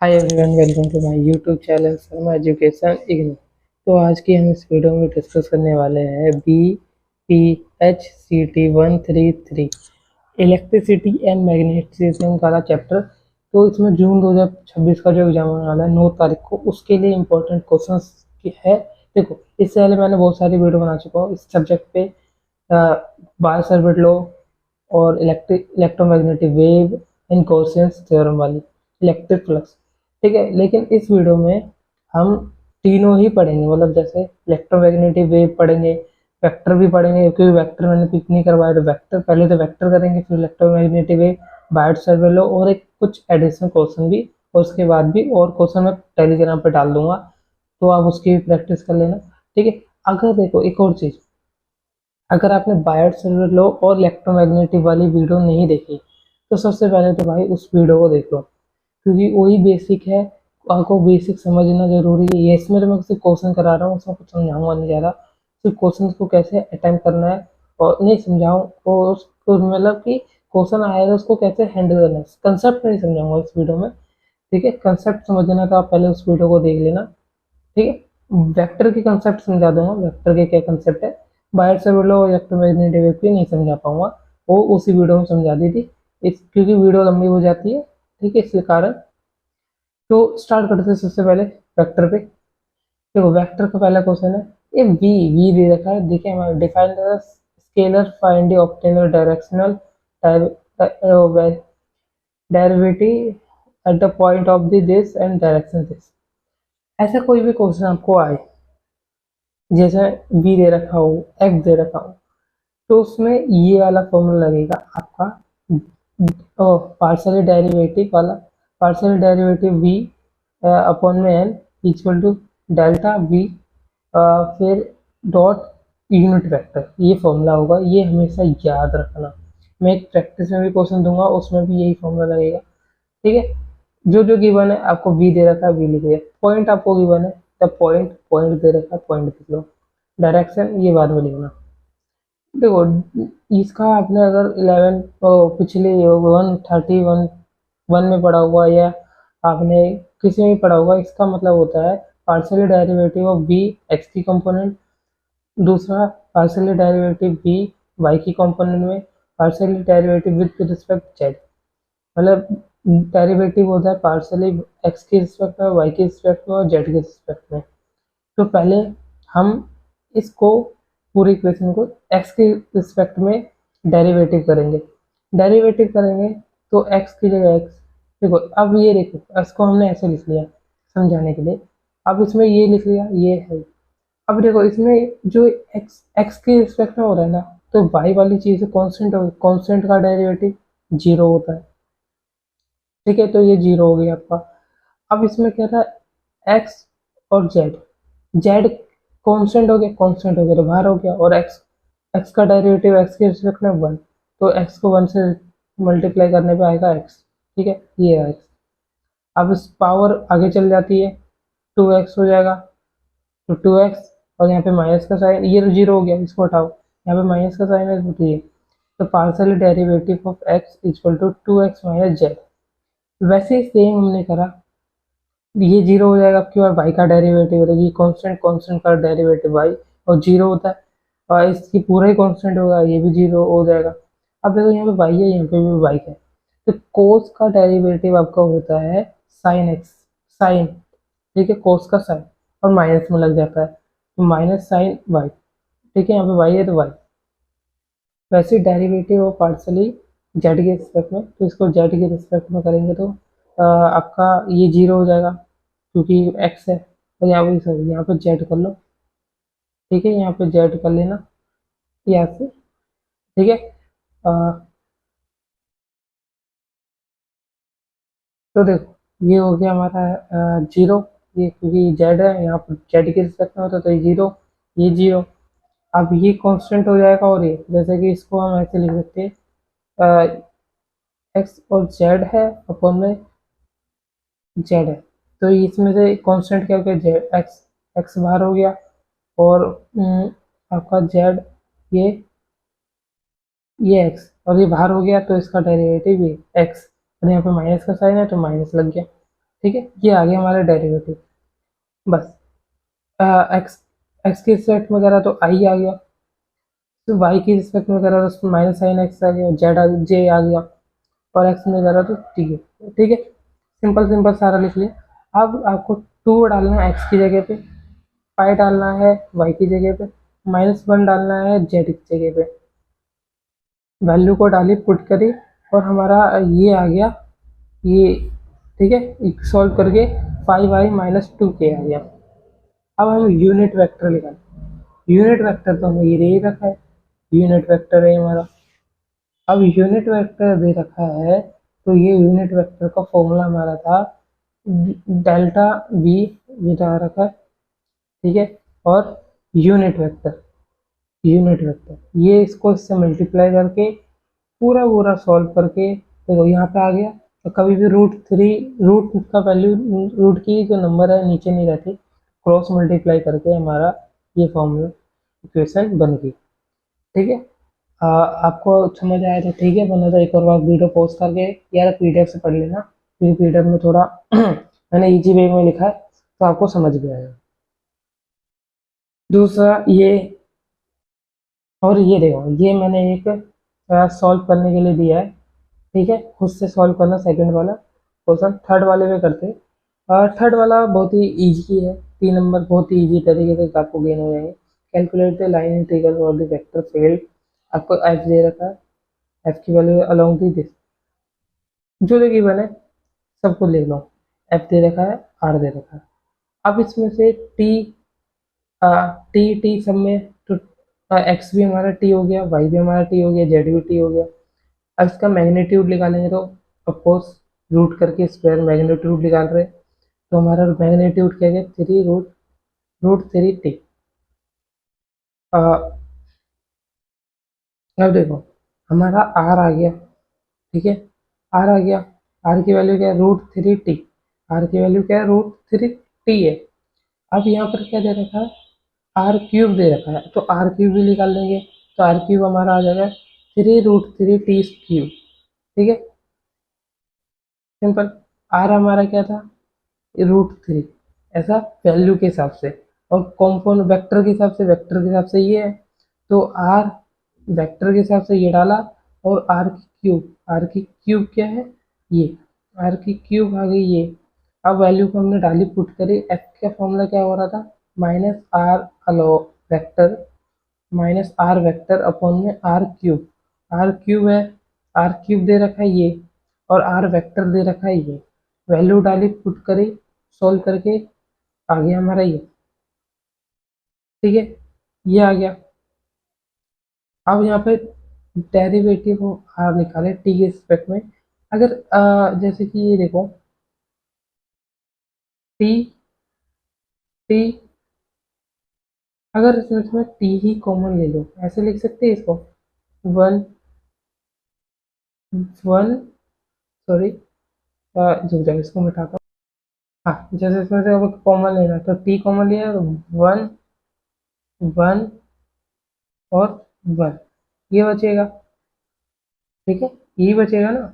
Hi everyone, welcome to my YouTube channel Sharma education IGNOU. तो आज की हम इस वीडियो में डिस्कस करने वाले हैं BPHCT 133 इलेक्ट्रिसिटी एंड मैग्नेटिज्म का चैप्टर। तो इसमें जून 2026 का जो एग्जाम होने वाला है 9 तारीख को, उसके लिए इम्पोर्टेंट क्वेश्चन है। देखो, इससे पहले मैंने बहुत सारी वीडियो बना चुका हूँ इस सब्जेक्ट पे, बायो सर्किट लॉ और electromagnetic wave and Gaussian theorem वाली इलेक्ट्रिक फ्लक्स। ठीक है, लेकिन इस वीडियो में हम तीनों ही पढ़ेंगे, मतलब जैसे इलेक्ट्रोमैग्नेटिक वेव पढ़ेंगे, वेक्टर भी पढ़ेंगे, क्योंकि वेक्टर मैंने पिक नहीं करवाया। तो वेक्टर पहले तो वेक्टर करेंगे, फिर electromagnetic wave, bio circuit law और एक कुछ एडिशनल क्वेश्चन भी, और उसके बाद भी और क्वेश्चन मैं टेलीग्राम पे डाल दूंगा, तो आप उसकी भी प्रैक्टिस कर लेना। ठीक है, अगर देखो एक और चीज, अगर आपने बायो सर्किट लॉ और इलेक्ट्रोमैग्नेटिक वाली वीडियो नहीं देखी, तो सबसे पहले तो भाई उस वीडियो को देख लो, क्योंकि वही बेसिक है। आपको बेसिक समझना जरूरी है। ये इसमें तो मैं सिर्फ क्वेश्चन करा रहा हूँ, उसमें कुछ समझाऊंगा नहीं ज़्यादा। सिर्फ क्वेश्चन को कैसे अटेम्प्ट करना है और नहीं समझाऊँ, और उसको मतलब कि क्वेश्चन आएगा उसको कैसे हैंडल करना है, कंसेप्ट नहीं समझाऊंगा इस वीडियो में। ठीक है, कंसेप्ट समझना तो आप पहले उस वीडियो को देख लेना। ठीक है, वेक्टर के कंसेप्ट समझा दूंगा, वेक्टर के क्या कंसेप्ट है। बाहर से बोलो इलेक्ट्रोमैग्नेटिक वेव की नहीं समझा पाऊंगा, वो उसी वीडियो में समझा दी थी, इस क्योंकि वीडियो लंबी हो जाती है। ठीक है, इसलिए कारण। तो स्टार्ट करते हैं सबसे पहले वेक्टर पे। देखो, वेक्टर का पहला क्वेश्चन है, ये वी वी दे रखा है। देखिए, हमारा define scalar find the obtainer directional derivative at the point of the this and direction this. ऐसा कोई भी क्वेश्चन आपको आए, जैसे वी दे रखा हो, एक्स दे रखा हो, तो उसमें ये वाला फॉर्मूला लगेगा आपका, पार्शियल डेरिवेटिव वाला। पार्शियल डेरिवेटिव वी अपॉन में N equal to delta V, फिर डॉट यूनिट वेक्टर, ये फॉर्मूला होगा। ये हमेशा याद रखना। मैं एक प्रैक्टिस में भी क्वेश्चन दूंगा, उसमें भी यही फॉर्मूला लगेगा। ठीक है, जो जो गिवन है आपको वी दे रखा है, वी लिख दिया। पॉइंट आपको गिवन है, तब पॉइंट पॉइंट दे रखा है, पॉइंट लिख लो। डायरेक्शन ये बाद में लिखना। देखो, इसका आपने अगर 11 पिछले 131 में पढ़ा हुआ, या आपने किसी में भी पढ़ा होगा, इसका मतलब होता है partial derivative of B X की कंपोनेंट, दूसरा पार्शियल डेरिवेटिव बी वाई की कंपोनेंट में, partial derivative with respect Z. मतलब डेरिवेटिव होता है पार्शियली एक्स के रिस्पेक्ट में, वाई के रिस्पेक्ट में और जेड के रिस्पेक्ट में। तो पहले हम इसको पूरी इक्वेशन को एक्स के रिस्पेक्ट में डेरिवेटिव करेंगे। डेरिवेटिव करेंगे तो एक्स की जगह एक्स, देखो अब ये देखो, इसको हमने ऐसे लिख लिया समझाने के लिए। अब इसमें ये लिख लिया, ये है। अब देखो, इसमें जो एक्स एक्स के रिस्पेक्ट में हो रहा है ना, तो वाई वाली चीज़ कांस्टेंट होगी, कांस्टेंट का डेरिवेटिव जीरो होता है। ठीक है, तो ये जीरो हो गया आपका। अब इसमें क्या था, एक्स और जेड, जेड कांस्टेंट हो गया, कांस्टेंट हो गया तो बाहर हो गया, और एक्स एक्स का डेरिवेटिव एक्स के रिस्पेक्ट में वन, तो एक्स को वन से मल्टीप्लाई करने पे आएगा एक्स। ठीक है, ये है एक्स। अब इस पावर आगे चल जाती है, 2x हो जाएगा, तो 2x, और यहाँ पे माइनस का साइन, ये तो जीरो हो गया, इसको हटाओ, यहाँ पे माइनस का साइन है, तो ठीक है। तो partial derivative of x equal to 2x minus Z. वैसे ही सेम हमने करा, ये जीरो हो जाएगा क्यों, और वाई का डेरिवेटिव होता है, ये कांस्टेंट कांस्टेंट का डेरिवेटिव वाई, और जीरो होता है, और इसकी पूरा ही कांस्टेंट होगा, ये भी जीरो हो जाएगा। अब देखो, यहाँ पे वाई है, यहाँ पे भी वाई है, तो कोस का डेरिवेटिव आपका होता है साइन एक्स, साइन। ठीक है, कोस का साइन, और माइनस में लग जाता है, तो माइनस साइन वाई। ठीक है, यहाँ पे वाई है तो वाई। वैसे डेरिवेटिव और पार्शली जेड के रिस्पेक्ट में, तो इसको जेड के रिस्पेक्ट में करेंगे तो आपका ये जीरो हो जाएगा, क्योंकि एक्स है। और यहाँ पे सॉरी, यहाँ पे जेड कर लो। ठीक है, यहाँ पे जेड कर लेना यहाँ से। ठीक है, तो देखो ये हो गया हमारा जीरो, ये क्योंकि जेड है, यहाँ पर जेड के रिस्पेक्ट में होता है, तो ये जीरो, ये जीरो। अब ये कांस्टेंट हो जाएगा, और ये जैसे कि इसको हम ऐसे लिख सकते हैं, एक्स और जेड है अपॉन में जेड है, तो इसमें से कांस्टेंट क्या हो गया, जेड, एक्स, एक्स बाहर हो गया, और आपका जेड, ये ये एक्स, और ये बाहर हो गया, तो इसका डेरिवेटिव ये एक्स, और यहाँ पे माइनस का साइन है तो माइनस लग गया। ठीक है, ये आ गया हमारा डेरिवेटिव। बस एक्स एक्स की रिस्पेक्ट में करा तो आई आ गया, तो वाई की रिस्पेक्ट में करा तो माइनस साइन एक्स आ गया, जे आ गया, और एक्स में करा तो टी है। ठीक है, सिंपल सिंपल सारा लिख लिया। अब आपको टू डालना है एक्स की जगह पे, पाई डालना है वाई की जगह पे, -1 डालना है जेड की जगह पे, वैल्यू को डाली पुट करी, और हमारा ये आ गया ये। ठीक है, सॉल्व करके 5i-2k आ गया। अब हम यूनिट वेक्टर निकालें। यूनिट वेक्टर तो हमें ये दे ही रखा है, यूनिट वेक्टर है हमारा। अब यूनिट वेक्टर दे रखा है, तो ये यूनिट वेक्टर का फॉर्मूला हमारा था डेल्टा वी, ये आ रखा है। ठीक है, और यूनिट वेक्टर, ये इसको इससे मल्टीप्लाई करके पूरा पूरा सॉल्व करके देखो यहाँ पे आ गया। तो कभी भी √3 रूट का वैल्यू, रूट की जो नंबर है नीचे नहीं रहती, क्रॉस मल्टीप्लाई करके हमारा ये फॉर्मूला इक्वेशन बन गई। ठीक है, आपको समझ आया तो ठीक है, वरना तो एक और बार वीडियो पॉज करके यार पीडीएफ से पढ़ लेना, क्योंकि पीडीएफ में थोड़ा मैंने इजी वे में लिखा है तो आपको समझ गया है। दूसरा ये, और ये देखो ये मैंने एक सॉल्व करने के लिए दिया है। ठीक है, खुद से सॉल्व करना सेकंड वाला क्वेश्चन, थर्ड वाले में करते हैं। और थर्ड वाला बहुत ही इजी है, 3 नंबर बहुत ही इजी तरीके से आपको गेन हो जाएंगे। कैलकुलेट द लाइन इंटीग्रल और द वेक्टर फील्ड, आपको एफ दे रखा है, एफ की वैल्यू अलोंग दी दिस, जो जो गिवन है सबको ले लो। एफ दे रखा है, आर दे रखा है। अब इसमें से टी टी टी सब में, तो एक्स भी हमारा टी हो गया, वाई भी हमारा टी हो गया, जेड भी टी हो गया। अब इसका मैग्नीट्यूड निकालेंगे तो ऑफकोर्स रूट करके स्क्वायर मैग्नीट्यूड निकाल रहे, तो हमारा मैग्नीट्यूड क्या है, 3√√3t। अब देखो हमारा आर आ गया। ठीक है, आर आ गया, आर की वैल्यू क्या है, √3t, आर की वैल्यू क्या है, √3t है। अब यहाँ पर क्या दे रखा है, आर क्यूब दे रखा है, तो आर क्यूब भी निकाल लेंगे, तो आर क्यूब हमारा आ जाएगा 3√3t²। ठीक है, सिंपल। आर हमारा क्या था, √3, ऐसा वैल्यू के हिसाब से, और कॉम्पोनेंट वेक्टर के हिसाब से, ये है, तो आर वेक्टर के हिसाब से ये डाला, और आर की क्यूब क्या है, ये आर की क्यूब आ गई ये। अब वैल्यू को हमने डाली पुट करी, एफ का फॉर्मूला क्या हो रहा था, वेक्टर -r वेक्टर अपॉन में आर क्यूब है, आर क्यूब दे रखा है ये, और आर वेक्टर दे रखा है ये। वैल्यू डाली पुट करी, सोल्व करके आ गया हमारा ये। ठीक है, ये आ गया। अब यहाँ पे डेरिवेटिव आर निकाले टी के रिस्पेक्ट में। अगर जैसे कि ये देखो टी टी, अगर इसमें टी ही कॉमन ले लो, ऐसे लिख सकते हैं इसको, वन वन सॉरी, रुक जाओ इसको मिटाता हूँ। हाँ, जैसे इसमें से अब कॉमन लेना, तो टी कॉमन लिया तो 1 1 और 1, ये बचेगा। ठीक है, यही बचेगा ना।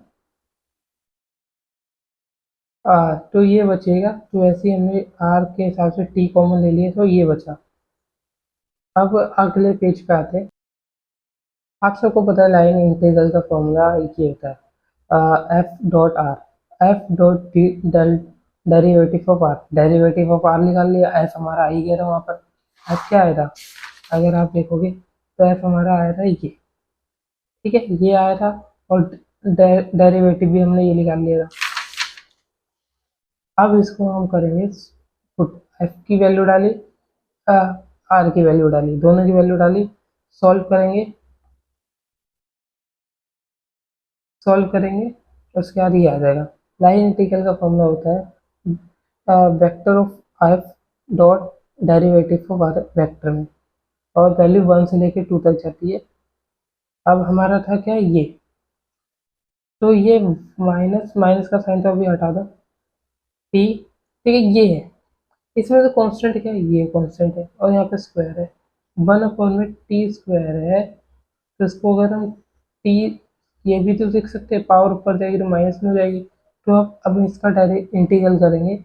तो ये बचेगा, तो ऐसे ही हमने आर के हिसाब से टी कॉमन ले लिया, तो ये बचा। अब अगले पेज पे आते हैं। आप सबको पता है लाइन इंटीग्रल का फॉर्मूला ये होता है F dot derivative of R, निकाल लिया, एफ हमारा आ ही गया था वहाँ पर। एफ क्या आया था, अगर आप देखोगे तो एफ हमारा आया था ये। ठीक है, ये आया था, और डेरिवेटिव भी हमने ये निकाल लिया था। अब इसको हम करेंगे पुट, एफ की वैल्यू डाली, आर की वैल्यू डाली, दोनों की वैल्यू डाली, सॉल्व करेंगे, उसके बाद ये आ जाएगा। लाइन इंटीग्रल का फॉर्मूला होता है vector of F dot derivative of R vector में, और वैल्यू 1 से लेके 2 तक जाती है। अब हमारा था क्या ये, तो ये माइनस माइनस का साइन तो अभी हटा दो, टी। ठीक है, ये है, इसमें से कांस्टेंट क्या है, ये कांस्टेंट है, और यहाँ पे स्क्वायर है, 1/t² है। तो इसको अगर हम टी, ये भी तो लिख सकते हैं, पावर ऊपर जाएगी तो माइनस में हो जाएगी, तो अब इसका डायरेक्ट इंटीग्रल करेंगे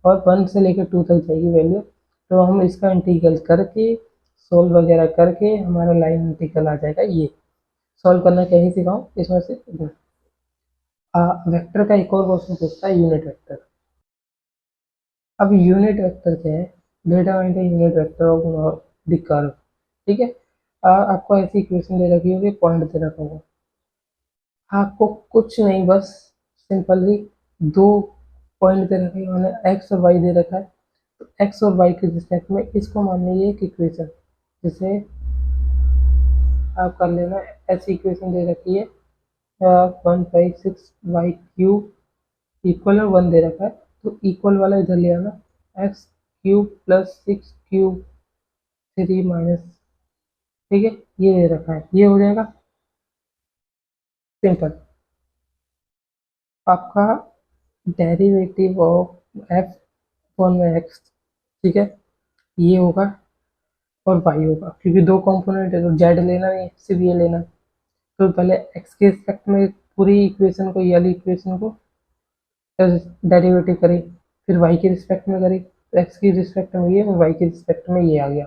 और 1 से लेकर 2 तक जाएगी वैल्यू, तो हम इसका इंटीग्रल करके सोल्व वगैरह करके हमारा लाइन इंटीग्रल आ जाएगा। ये सॉल्व करना क्या ही सिखाऊं इसमें से। वेक्टर का एक और क्वेश्चन पूछता है, यूनिट वेक्टर। अब यूनिट वेक्टर क्या है, data find the unit vector of the curve. ठीक है, आपको ऐसी इक्वेशन दे रखी होगी, पॉइंट दे रखा होगा, आपको कुछ नहीं, बस सिंपली दो पॉइंट दे रखे हैं, उन्होंने एक्स और वाई दे रखा है, तो एक्स और वाई के रिस्पेक्ट में इसको माननी है एक इक्वेशन, जिसे आप कर लेना। ऐसी इक्वेशन दे रखी है 1/6 y³ इक्वल और 1 दे रखा है, तो इक्वल वाला इधर ले आना, x³ + 6³ 3 माइनस, ठीक है, ये दे रखा है, ये हो जाएगा सिंपल। आपका डेरिवेटिव ऑफ f1 में x, ठीक है, ये होगा और y होगा, क्योंकि दो कंपोनेंट है तो z लेना नहीं, सिर्फ ये लेना। तो पहले x के रिस्पेक्ट में पूरी इक्वेशन को, ये वाली इक्वेशन को डेरिवेटिव करी, फिर y के रिस्पेक्ट में करी, तो x की रिस्पेक्ट में ये और y के रिस्पेक्ट में ये आ गया।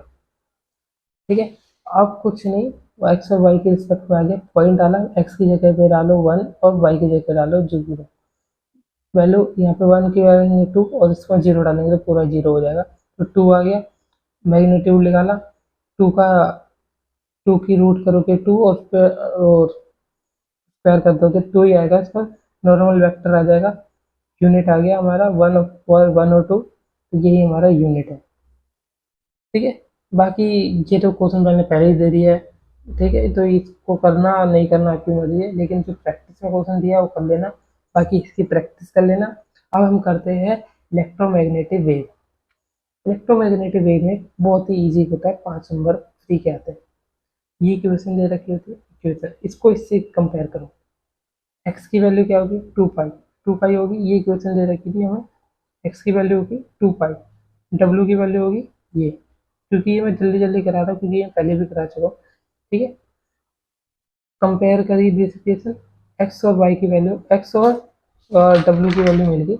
ठीक है, अब कुछ नहीं, x और y के रिस्पेक्ट में आ गया, पॉइंट डाला, x की जगह पे डालो 1 और y की जगह डालो 0, वैल्यू यहाँ पे 1 की वैल्यू 2 और इसमें 0 डालेंगे तो पूरा 0 हो जाएगा, तो 2 आ गया। मैग्नीट्यूड निकाला, 2 का 2 की रूट करोगे 2 और स्क्वायर कर दोगे 2 ही आएगा, इसका नॉर्मल वेक्टर आ जाएगा। यूनिट आ गया हमारा 1 और 2, तो यही हमारा यूनिट है। ठीक है, बाकी ये तो क्वेश्चन मैंने पहले ही दे दिया है, ठीक है, तो इसको करना नहीं करना आपकी मर्जी है, लेकिन जो प्रैक्टिस में क्वेश्चन दिया है वो कर लेना, बाकी इसकी प्रैक्टिस कर लेना। अब हम करते हैं इलेक्ट्रोमैग्नेटिक वेव। इलेक्ट्रोमैग्नेटिक वेव में बहुत ही ईजी होता है, 5 नंबर फ्री के आते हैं। ये क्वेश्चन दे रखी होती है इक्वेशन, इसको इससे कंपेयर करो, एक्स की वैल्यू क्या होगी 2 पाई होगी, ये क्वेश्चन दे रखी थी हमें, एक्स की वैल्यू होगी 2 पाई, डब्ल्यू की वैल्यू होगी ये, क्योंकि ये मैं जल्दी जल्दी करा रहा हूँ क्योंकि ये पहले भी करा चुका हूँ। ठीक है, कंपेयर करी दिस इक्वेशन, एक्स और वाई की वैल्यू, एक्स और डब्ल्यू की वैल्यू मिल गई।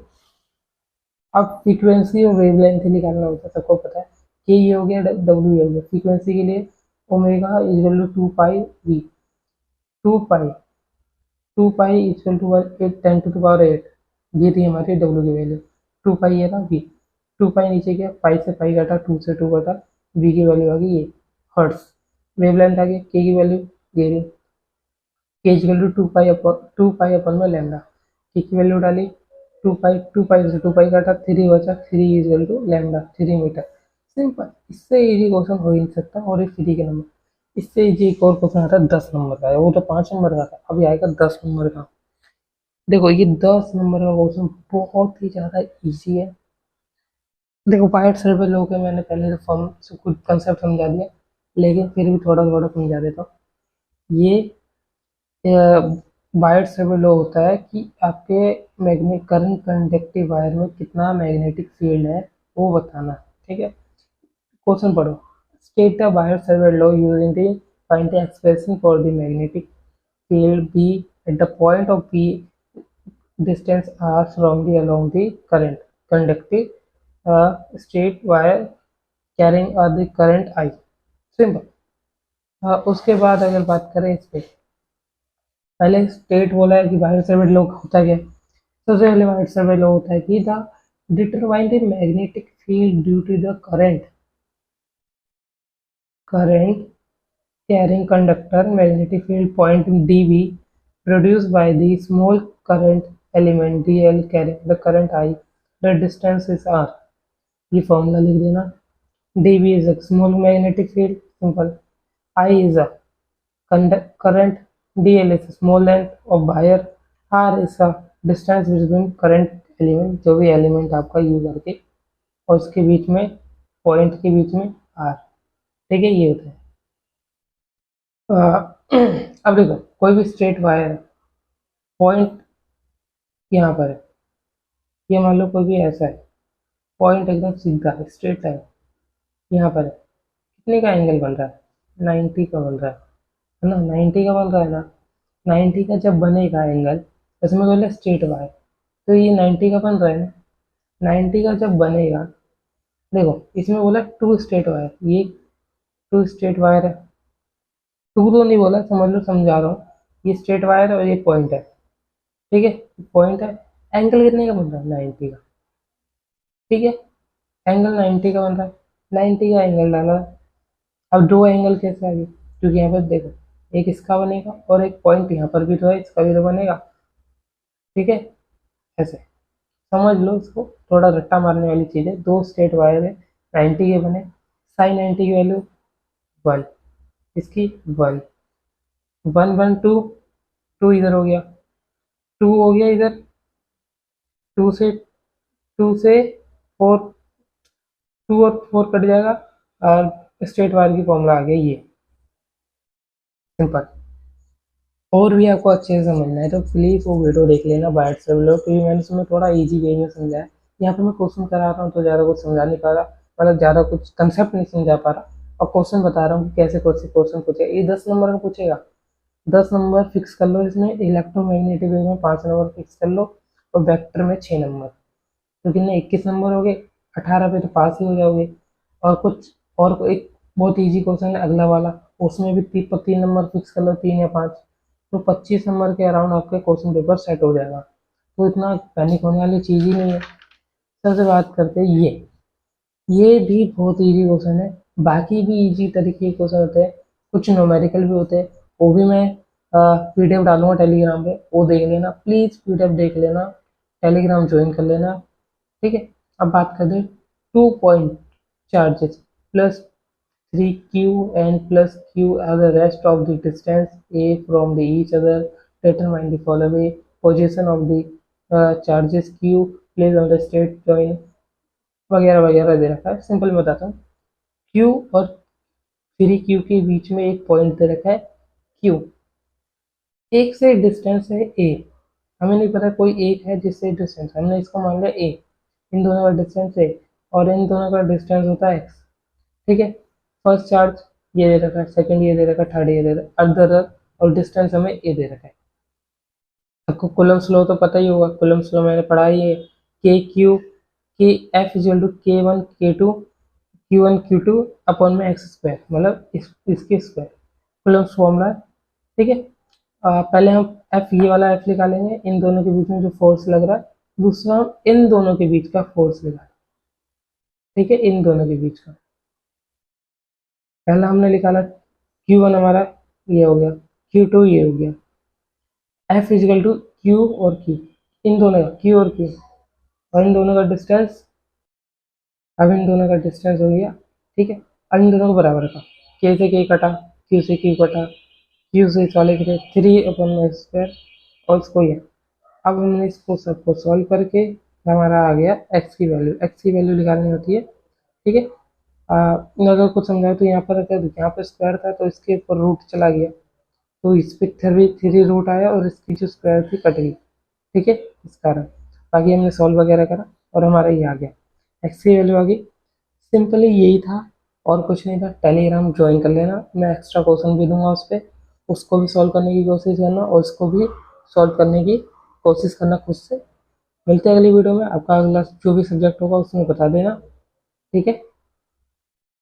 अब फ्रीक्वेंसी और वेवलेंथ निकालना होता है, सबको पता है कि ये हो गया डब्ल्यू, ये हो गया फ्रीक्वेंसी के लिए omega equal to 2 pi V, 2 pi 2 pi equal to 10⁸, ये थी हमारी डब्ल्यू की वैल्यू, 2 पाई है ना वी, 2 पाई नीचे गया, पाई से पाई घटा, 2 से 2 घटा, वी की वैल्यू आ गई ये हर्ट्स। वेवलेंथ आ गई, के की वैल्यू दे रही, के इक्वल टू 2 पाई अपन में लैम्डा, के की वैल्यू डाली 2 पाई से 2 पाई काटा, 3 बचा, 3 equal to lambda 3 metre. Simple, इससे इजी क्वेश्चन हो ही नहीं सकता, और एक फ्री के नंबर, इससे इजी एक और क्वेश्चन आता है 10 नंबर का है, वो तो 5 नंबर का था, अभी आएगा 10 नंबर का। देखो ये 10 नंबर का क्वेश्चन बहुत ही ज़्यादा इजी है। देखो बाइट सर्वे लो के मैंने पहले तो फॉर्म से कुछ कंसेप्ट समझा दिया, लेकिन फिर भी थोड़ा थोड़ा समझा देता हूँ। ये बाइट सर्वे लो होता है कि आपके मैग्नेटिक करंट कंडक्टिव वायर में कितना मैग्नेटिक फील्ड है वो बताना। ठीक है, क्वेश्चन पढ़ो, state the Biot Savart law using the find the expression for the magnetic field B at the point of B distance r from the along the current conducting straight wire carrying the current I। Simple. उसके बाद अगर बात करें इस पे, पहले state बोला है कि वायर सर्वे लॉ होता क्या है, सबसे पहले वायर सर्वे लॉ होता है कि the determine the magnetic field due to the current carrying conductor magnetic field point dv produced by the small current element dl carrying the current I, the distance is r। ये formula लिख देना, dv is a small magnetic field, simple, I is a current, dl is a small length of wire, r is a distance between current element, जो भी element आपका use करके, और उसके बीच में पॉइंट के बीच में r। ठीक है, ये होता है। अब देखो कोई भी स्ट्रेट वायर, पॉइंट यहाँ पर है, ये मान लो कोई भी ऐसा है, पॉइंट एकदम सीधा है, स्ट्रेट लाइन यहाँ पर है, कितने का एंगल बन रहा है 90 का बन रहा है ना, 90 का बन रहा है ना। 90 का जब बनेगा एंगल, इसमें बोले स्ट्रेट वायर, तो ये 90 का बन रहा है ना, 90 का जब बनेगा, देखो इसमें बोला टू स्टेट वायर, ये टू स्टेट वायर है, टू तो नहीं बोला, समझ लो समझा रहा हूँ, ये स्ट्रेट वायर और ये पॉइंट है, ठीक है, पॉइंट है। एंगल कितने का बन रहा है? 90 का, ठीक है, एंगल 90 का बन रहा है, 90 का एंगल डाला है। अब दो एंगल कैसे आ गए? क्योंकि यहाँ पर देखो, एक इसका बनेगा और एक पॉइंट यहाँ पर भी तो है, इसका भी तो बनेगा, ठीक है, ऐसे समझ लो इसको, थोड़ा रट्टा मारने वाली चीज़ है। दो स्ट्रेट वायर है, 90 के बने, साइन 90 की वैल्यू 1, इसकी 1, 1 1 2, 2 इधर हो गया, 2 हो गया इधर, 2 से 4, 2 और 4 कट जाएगा, और स्ट्रेट वायर की फॉर्मूला आ गया ये, सिंपल। और भी आपको अच्छे से समझना है तो प्लीज़ वो वीडियो देख लेना बाहर से लोग, क्योंकि मैंने उसमें थोड़ा इजी वे में समझाया। यहाँ पे मैं क्वेश्चन करा रहा हूँ तो ज़्यादा कुछ समझा नहीं पा रहा, मतलब ज़्यादा कुछ कंसेप्ट नहीं समझा पा रहा, और क्वेश्चन बता रहा हूँ कि कैसे कैसे क्वेश्चन पूछेगा। ये 10 नंबर में पूछेगा, 10 नंबर फिक्स कर लो इसमें, इलेक्ट्रोमैग्नेटिक वेव में 5 नंबर फिक्स कर लो, और वेक्टर में 6 नंबर, तो कितने 21 नंबर हो गए, 18 पे तो पास ही हो जाओगे। और कुछ और एक बहुत इजी क्वेश्चन है अगला वाला, उसमें भी 3 नंबर फिक्स कर लो, 3 या 5, तो 25 नंबर के अराउंड आपके क्वेश्चन पेपर सेट हो जाएगा। तो इतना पैनिक होने वाली चीज़ ही नहीं है। सबसे बात करते हैं ये भी बहुत इजी क्वेश्चन है, बाकी भी इजी तरीके के क्वेश्चन होते हैं, कुछ न्यूमेरिकल भी होते हैं, वो भी मैं पीडीएफ डालूंगा टेलीग्राम पे, वो देख लेना प्लीज़, पीडीएफ देख लेना, टेलीग्राम ज्वाइन कर लेना, ठीक है। अब बात करते हैं 2 point charges plus 3q and plus q are the rest of the distance a from the each other, determine the following position of the charges q placed on the straight joint, वगैरह वगैरह दे रखा है। Simple में बताता हूँ, q और 3q के बीच में एक पॉइंट दे रखा है q, एक से डिस्टेंस है a, हमें नहीं पता कोई एक है जिससे डिस्टेंस, हमने इसको मान लिया a, इन दोनों का डिस्टेंस a और इन दोनों का डिस्टेंस होता है x, ठीक है। फर्स्ट चार्ज ये दे रखा है, सेकंड ये दे रखा है, थर्ड ये दे रखा है, अर्धर, और डिस्टेंस हमें ये दे रखा है। आपको कूलम्ब्स लॉ तो पता ही होगा, कूलम्ब्स लॉ मैंने पढ़ा ही है, K Q K F equal to K one K two Q one Q two upon में एक्स स्क्वायर, मतलब इसके स्क्वायर, कूलम्ब्स फॉर्मूला, ठीक है। पहले हम एफ, ये वाला एफ निकालेंगे, इन दोनों के बीच में जो फोर्स लग रहा है, दूसरा हम इन दोनों के बीच का फोर्स निकालेंगे, ठीक है, इन दोनों के बीच का। पहला हमने निकाला Q1 हमारा ये हो गया, Q2 ये हो गया, F इजिकल टू Q और Q, इन दोनों का Q और Q, और इन दोनों का डिस्टेंस, अब इन दोनों का डिस्टेंस हो गया, ठीक है। अब इन दोनों को बराबर का, K से K कटा, Q से Q कटा, Q से वाले के 3/x², और इसको ये, अब हमने इसको सबको सॉल्व करके हमारा आ गया x की वैल्यू निकालनी होती है, ठीक है। अगर कुछ समझाओ तो यहाँ पर अगर यहाँ पर स्क्वायर था तो इसके ऊपर रूट चला गया, तो इस पर 3 रूट आया और इसकी जो स्क्वायर थी कट गई, ठीक है, इस कारण। बाकी हमने सॉल्व वगैरह करा और हमारा ये आ गया, एक्स की वैल्यू आ गई। सिंपली यही था और कुछ नहीं था। टेलीग्राम ज्वाइन कर लेना, मैं एक्स्ट्रा क्वेश्चन भी दूंगा उस पर, उसको भी सॉल्व करने की कोशिश करना और इसको भी सॉल्व करने की कोशिश करना खुद से। मिलते हैं अगली वीडियो में, आपका अगला जो भी सब्जेक्ट होगा उसमें बता देना, ठीक है।